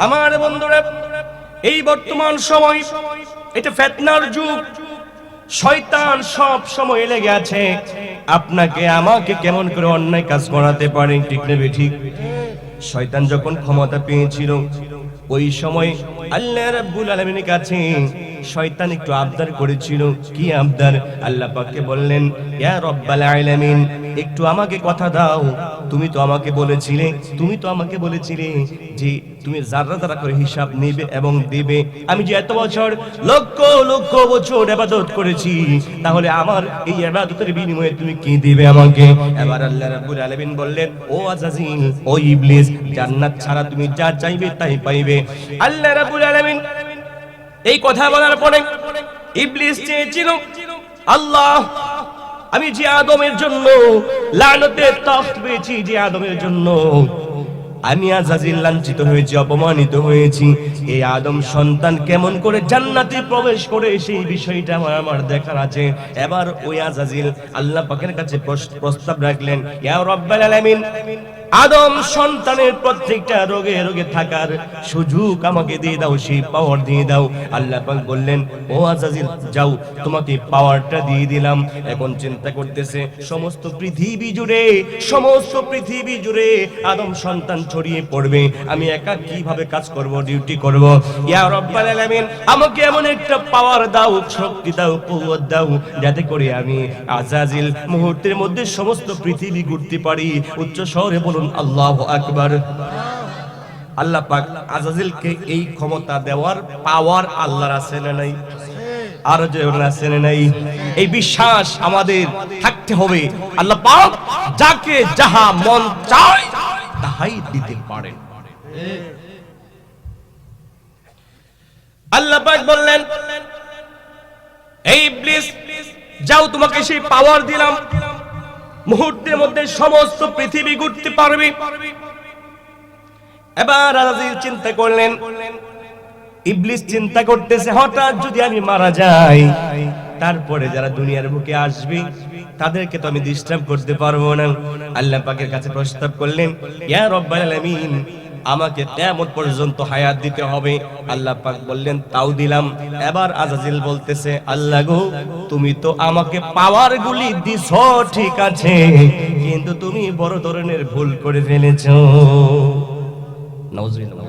আমার বন্ধুরা, এই বর্তমান সময় এটা ফিতনার যুগ। শয়তান সব সময় লেগে আছে আপনাকে আমাকে কেমন করে অন্যায় কাজ করাতে পারে, ঠিক নেবে ঠিক। শয়তান যখন ক্ষমতা পেয়েছিল ওই সময় আল্লাহ রাব্বুল আলামিনের কাছে শয়তান একটু আবদার করেছিল। কি আবদার? আল্লাহ পাককে বললেন, ইয়া রাব্বাল আলামিন, একটু আমাকে কথা দাও। তুমি তো আমাকে বলেছিলে যে তুমি যারা যারা করে হিসাব নেবে এবং দেবে। আমি যে এত বছর লক্ষ লক্ষ বছর ইবাদত করেছি, তাহলে আমার এই ইবাদতের বিনিময়ে তুমি কি দিবে আমাকে? এবার আল্লাহ রাব্বুল আলামিন বললেন, ও আজাজিল, ও ইবলিস, জান্নাত ছাড়া তুমি যা চাইবে তাই পাইবে। আল্লাহ রাব্বুল আলামিন এই কথা বলার পরে ইবলিস চেয়েছিল, আল্লাহ, আমি যে আদমের জন্য লানতের তখ্ত পেয়েছি, যে আদমের জন্য আমি আজাজিল লাঞ্ছিত হয়েছি, অপমানিত হয়েছি, এই আদম সন্তান কেমন করে জান্নাতে প্রবেশ করে সেই বিষয়টা আমার দেখার আছে। এবার ওই আজাজিল আল্লাহ পাকের কাছে প্রস্তাব রাখলেন, ইয়া রাব্বাল আলামিন, আদম সন্তানের প্রত্যেকটা রোগে রোগে থাকার সুযোগ আমাকে দিয়ে দাও, সেই পাওয়ার দিয়ে দাও। আল্লাহ পাক বললেন, ও আজাজিল, যাও, তোমাকে পাওয়ারটা দিয়ে দিলাম। এখন চিন্তা করতেছে সমস্ত পৃথিবী জুড়ে আদম সন্তান ছড়িয়ে পড়বে, আমি একা কিভাবে কাজ করব, ডিউটি করব? ইয়া রাব্বাল আলামিন, আমাকে এমন একটা পাওয়ার দাও, শক্তি দাও, কুওয়াত দাও, যাতে করে আমি আজাজিল মুহূর্তের মধ্যে সমস্ত পৃথিবী ঘুরতে পারি। উচ্চ স্বরে বলুন আল্লাহু আকবার। আল্লাহ পাক আজাজিলকে এই ক্ষমতা দেওয়ার পাওয়ার আল্লাহর আছে না নাই? আর যে আছে না নাই? এই বিশ্বাস আমাদের থাকতে হবে, আল্লাহ পাক যাকে যাহা মন চায় তাহাই দিতে পারেন। আল্লাহ পাক বললেন, এই ইবলিস, যাও, তোমাকে সেই পাওয়ার দিলাম, মুহূর্তের মধ্যে সমস্ত পৃথিবী ঘুরতে পারবে। এবার আজাজিল চিন্তা করলেন, ইবলিস চিন্তা করতেছে, হঠাৎ যদি আমি মারা যাই, তারপরে যারা দুনিয়ার বুকে আসবে তাদেরকে তো আমি ডিস্টার্ব করতে পারবো না। আল্লাহ পাকের কাছে প্রস্তাব করলেন, ইয়া রাব্বাল আলামিন, আমাকে কিয়ামত পর্যন্ত হায়াত দিতে হবে। আল্লাহ পাক বললেন, তাও দিলাম। এবার আজাজিল বলতেছে, আল্লাহ গো, তুমি তো আমাকে পাওয়ার গুলি দিছো ঠিক আছে, কিন্তু তুমি বড় ধরনের ভুল করে ফেলেছো। নাউজুবিল্লাহ।